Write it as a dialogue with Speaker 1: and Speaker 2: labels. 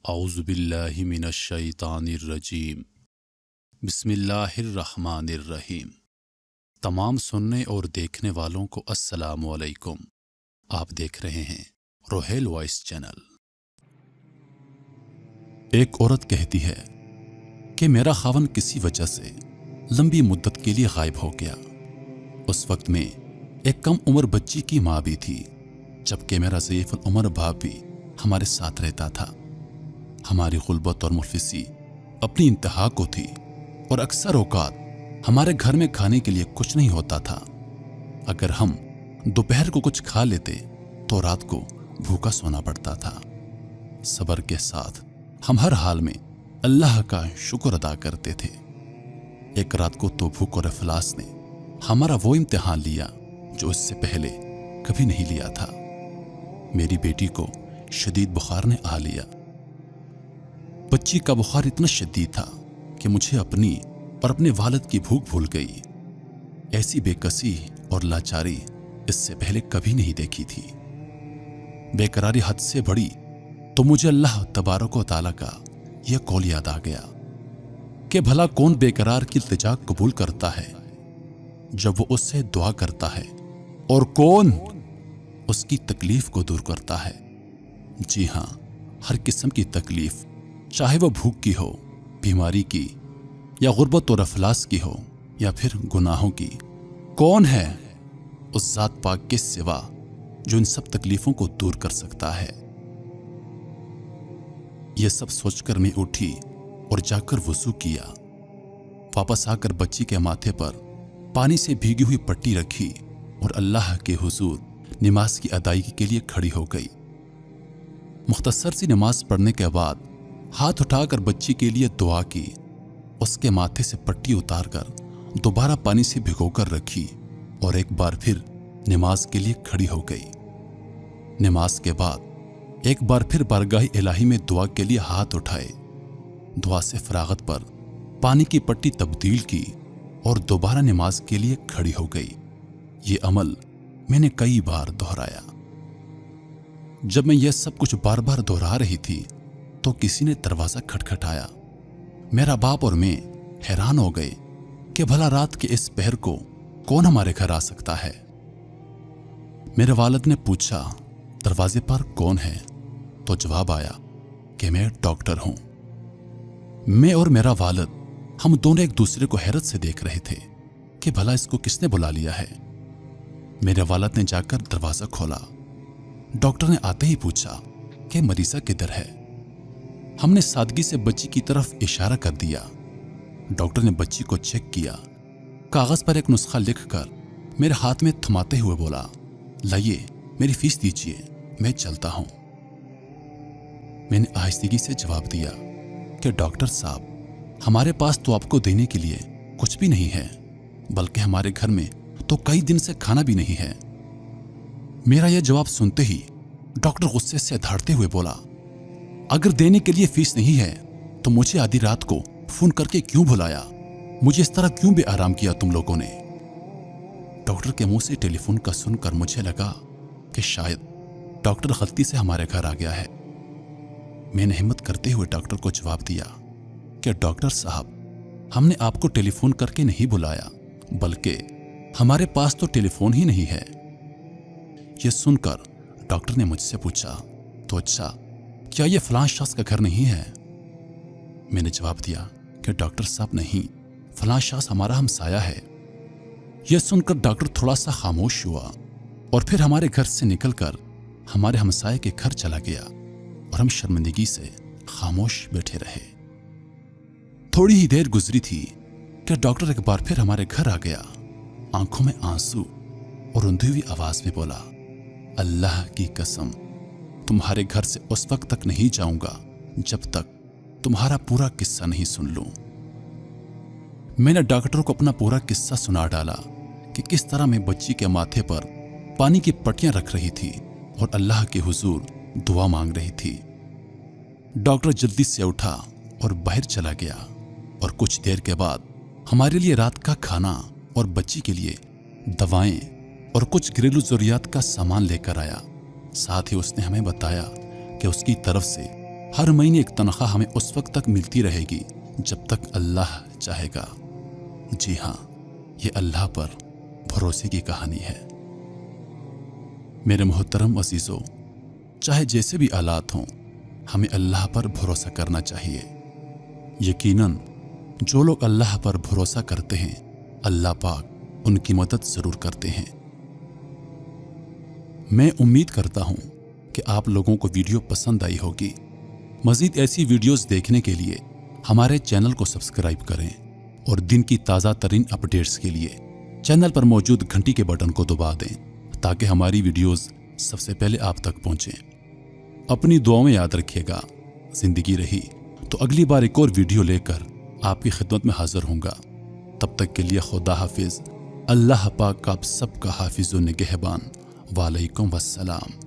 Speaker 1: اعوذ باللہ من الشیطان الرجیم بسم اللہ الرحمن الرحیم۔ تمام سننے اور دیکھنے والوں کو السلام علیکم۔ آپ دیکھ رہے ہیں روہیل وائس چینل۔ ایک عورت کہتی ہے کہ میرا خاوند کسی وجہ سے لمبی مدت کے لیے غائب ہو گیا۔ اس وقت میں ایک کم عمر بچی کی ماں بھی تھی، جبکہ میرا ضعیف العمر باپ بھی ہمارے ساتھ رہتا تھا۔ ہماری غربت اور مفلسی اپنی انتہا کو تھی اور اکثر اوقات ہمارے گھر میں کھانے کے لیے کچھ نہیں ہوتا تھا۔ اگر ہم دوپہر کو کچھ کھا لیتے تو رات کو بھوکا سونا پڑتا تھا۔ صبر کے ساتھ ہم ہر حال میں اللہ کا شکر ادا کرتے تھے۔ ایک رات کو تو بھوک اور افلاس نے ہمارا وہ امتحان لیا جو اس سے پہلے کبھی نہیں لیا تھا۔ میری بیٹی کو شدید بخار نے آ لیا۔ بچی کا بخار اتنا شدید تھا کہ مجھے اپنی اور اپنے والد کی بھوک بھول گئی۔ ایسی بے کسی اور لاچاری اس سے پہلے کبھی نہیں دیکھی تھی۔ بے قراری حد سے بڑی تو مجھے اللہ تبارک و تعالیٰ کا یہ قول یاد آ گیا کہ بھلا کون بے قرار کی التجا قبول کرتا ہے جب وہ اس سے دعا کرتا ہے، اور کون اس کی تکلیف کو دور کرتا ہے۔ جی ہاں، ہر قسم کی تکلیف، چاہے وہ بھوک کی ہو، بیماری کی، یا غربت اور افلاس کی ہو، یا پھر گناہوں کی، کون ہے اس ذات پاک کے سوا جو ان سب تکلیفوں کو دور کر سکتا ہے۔ یہ سب سوچ کر میں اٹھی اور جا کر وضو کیا۔ واپس آ کر بچی کے ماتھے پر پانی سے بھیگی ہوئی پٹی رکھی اور اللہ کے حضور نماز کی ادائیگی کے لیے کھڑی ہو گئی۔ مختصر سی نماز پڑھنے کے بعد ہاتھ اٹھا کر بچی کے لیے دعا کی، اس کے ماتھے سے پٹی اتار کر دوبارہ پانی سے بھگو کر رکھی اور ایک بار پھر نماز کے لیے کھڑی ہو گئی۔ نماز کے بعد ایک بار پھر بارگاہ الہی میں دعا کے لیے ہاتھ اٹھائے، دعا سے فراغت پر پانی کی پٹی تبدیل کی اور دوبارہ نماز کے لیے کھڑی ہو گئی۔ یہ عمل میں نے کئی بار دہرایا۔ جب میں یہ سب کچھ بار بار دہرا رہی تھی تو کسی نے دروازہ کھٹکھٹایا۔ میرا باپ اور میں حیران ہو گئے کہ بھلا رات کے اس پہر کو کون ہمارے گھر آ سکتا ہے۔ میرے والد نے پوچھا، دروازے پر کون ہے؟ تو جواب آیا کہ میں ڈاکٹر ہوں۔ میں اور میرا والد ہم دونوں ایک دوسرے کو حیرت سے دیکھ رہے تھے کہ بھلا اس کو کس نے بلا لیا ہے۔ میرے والد نے جا کر دروازہ کھولا۔ ڈاکٹر نے آتے ہی پوچھا کہ مریضہ کدھر ہے؟ ہم نے سادگی سے بچی کی طرف اشارہ کر دیا۔ ڈاکٹر نے بچی کو چیک کیا، کاغذ پر ایک نسخہ لکھ کر میرے ہاتھ میں تھماتے ہوئے بولا، لائیے میری فیس دیجیے، میں چلتا ہوں۔ میں نے آہستگی سے جواب دیا کہ ڈاکٹر صاحب، ہمارے پاس تو آپ کو دینے کے لیے کچھ بھی نہیں ہے، بلکہ ہمارے گھر میں تو کئی دن سے کھانا بھی نہیں ہے۔ میرا یہ جواب سنتے ہی ڈاکٹر غصے سے دھاڑتے ہوئے بولا، اگر دینے کے لیے فیس نہیں ہے تو مجھے آدھی رات کو فون کر کے کیوں بلایا؟ مجھے اس طرح کیوں بے آرام کیا تم لوگوں نے؟ ڈاکٹر کے منہ سے ٹیلی فون کا سن کر مجھے لگا کہ شاید ڈاکٹر غلطی سے ہمارے گھر آ گیا ہے۔ میں نے ہمت کرتے ہوئے ڈاکٹر کو جواب دیا کہ ڈاکٹر صاحب، ہم نے آپ کو ٹیلی فون کر کے نہیں بلایا، بلکہ ہمارے پاس تو ٹیلی فون ہی نہیں ہے۔ یہ سن کر ڈاکٹر نے مجھ سے پوچھا، تو اچھا، کیا یہ فلاں شخص کا گھر نہیں ہے؟ میں نے جواب دیا کہ ڈاکٹر صاحب نہیں، فلاں شخص ہمارا ہمسایہ ہے۔ یہ سن کر ڈاکٹر تھوڑا سا خاموش ہوا اور پھر ہمارے گھر سے نکل کر ہمارے ہمسائے کے گھر چلا گیا اور ہم شرمندگی سے خاموش بیٹھے رہے۔ تھوڑی ہی دیر گزری تھی کہ ڈاکٹر ایک بار پھر ہمارے گھر آ گیا، آنکھوں میں آنسو اور رندھی ہوئی آواز میں بولا، اللہ کی قسم، تمہارے گھر سے اس وقت تک نہیں جاؤں گا جب تک تمہارا پورا قصہ نہیں سن لوں۔ میں نے ڈاکٹر کو اپنا پورا قصہ سنا ڈالا کہ کس طرح میں بچی کے ماتھے پر پانی کی پٹیاں رکھ رہی تھی اور اللہ کے حضور دعا مانگ رہی تھی۔ ڈاکٹر جلدی سے اٹھا اور باہر چلا گیا اور کچھ دیر کے بعد ہمارے لیے رات کا کھانا اور بچی کے لیے دوائیں اور کچھ گھریلو ضروریات کا سامان لے کر آیا۔ ساتھ ہی اس نے ہمیں بتایا کہ اس کی طرف سے ہر مہینے ایک تنخواہ ہمیں اس وقت تک ملتی رہے گی جب تک اللہ چاہے گا۔ جی ہاں، یہ اللہ پر بھروسے کی کہانی ہے۔ میرے محترم عزیزو، چاہے جیسے بھی حالات ہوں، ہمیں اللہ پر بھروسہ کرنا چاہیے۔ یقیناً جو لوگ اللہ پر بھروسہ کرتے ہیں، اللہ پاک ان کی مدد ضرور کرتے ہیں۔ میں امید کرتا ہوں کہ آپ لوگوں کو ویڈیو پسند آئی ہوگی۔ مزید ایسی ویڈیوز دیکھنے کے لیے ہمارے چینل کو سبسکرائب کریں اور دن کی تازہ ترین اپڈیٹس کے لیے چینل پر موجود گھنٹی کے بٹن کو دبا دیں تاکہ ہماری ویڈیوز سب سے پہلے آپ تک پہنچیں۔ اپنی دعاؤں میں یاد رکھیے گا۔ زندگی رہی تو اگلی بار ایک اور ویڈیو لے کر آپ کی خدمت میں حاضر ہوں گا۔ تب تک کے لیے خدا حافظ۔ اللہ پاک آپ سب کا حافظ و نگہبان۔ وعلیکم السلام۔